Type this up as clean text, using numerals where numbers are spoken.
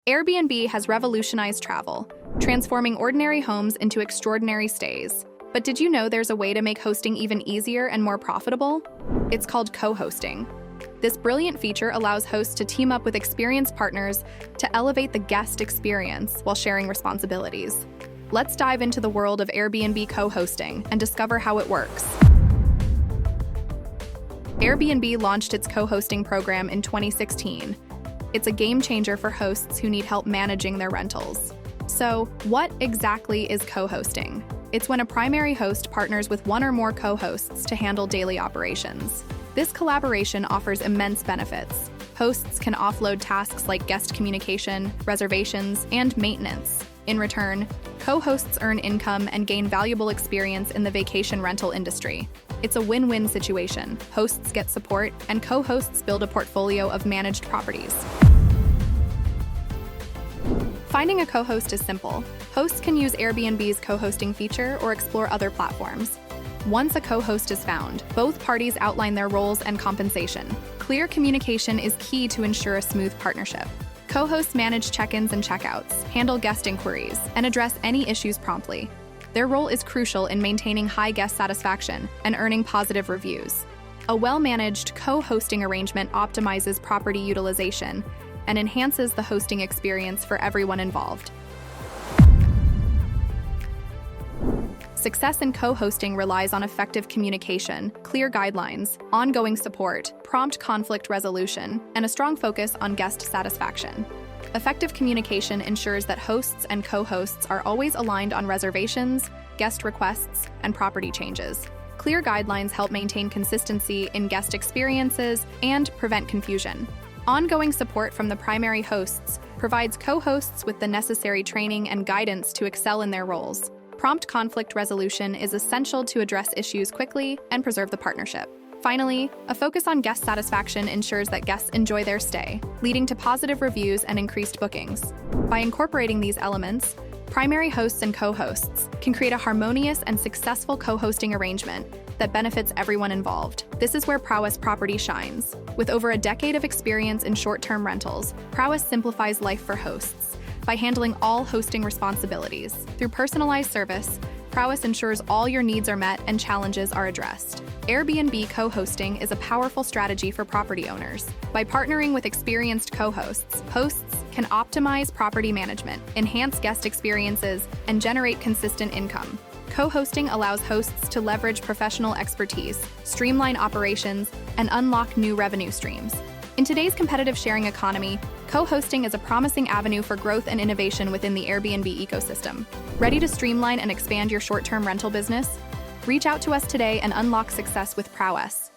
Airbnb has revolutionized travel, transforming ordinary homes into extraordinary stays. But did you know there's a way to make hosting even easier and more profitable? It's called co-hosting. This brilliant feature allows hosts to team up with experienced partners to elevate the guest experience while sharing responsibilities. Let's dive into the world of Airbnb co-hosting and discover how it works. Airbnb launched its co-hosting program in 2016. It's a game changer for hosts who need help managing their rentals. So, what exactly is co-hosting? It's when a primary host partners with one or more co-hosts to handle daily operations. This collaboration offers immense benefits. Hosts can offload tasks like guest communication, reservations, and maintenance. In return, co-hosts earn income and gain valuable experience in the vacation rental industry. It's a win-win situation. Hosts get support, and co-hosts build a portfolio of managed properties. Finding a co-host is simple. Hosts can use Airbnb's co-hosting feature or explore other platforms. Once a co-host is found, both parties outline their roles and compensation. Clear communication is key to ensure a smooth partnership. Co-hosts manage check-ins and check-outs, handle guest inquiries, and address any issues promptly. Their role is crucial in maintaining high guest satisfaction and earning positive reviews. A well-managed co-hosting arrangement optimizes property utilization and enhances the hosting experience for everyone involved. Success in co-hosting relies on effective communication, clear guidelines, ongoing support, prompt conflict resolution, and a strong focus on guest satisfaction. Effective communication ensures that hosts and co-hosts are always aligned on reservations, guest requests, and property changes. Clear guidelines help maintain consistency in guest experiences and prevent confusion. Ongoing support from the primary hosts provides co-hosts with the necessary training and guidance to excel in their roles. Prompt conflict resolution is essential to address issues quickly and preserve the partnership. Finally, a focus on guest satisfaction ensures that guests enjoy their stay, leading to positive reviews and increased bookings. By incorporating these elements, primary hosts and co-hosts can create a harmonious and successful co-hosting arrangement that benefits everyone involved. This is where Prowess Property shines. With over a decade of experience in short-term rentals, Prowess simplifies life for hosts by handling all hosting responsibilities. Through personalized service, Prowess ensures all your needs are met and challenges are addressed. Airbnb co-hosting is a powerful strategy for property owners. By partnering with experienced co-hosts, hosts can optimize property management, enhance guest experiences, and generate consistent income. Co-hosting allows hosts to leverage professional expertise, streamline operations, and unlock new revenue streams. In today's competitive sharing economy, co-hosting is a promising avenue for growth and innovation within the Airbnb ecosystem. Ready to streamline and expand your short-term rental business? Reach out to us today and unlock success with Prowess.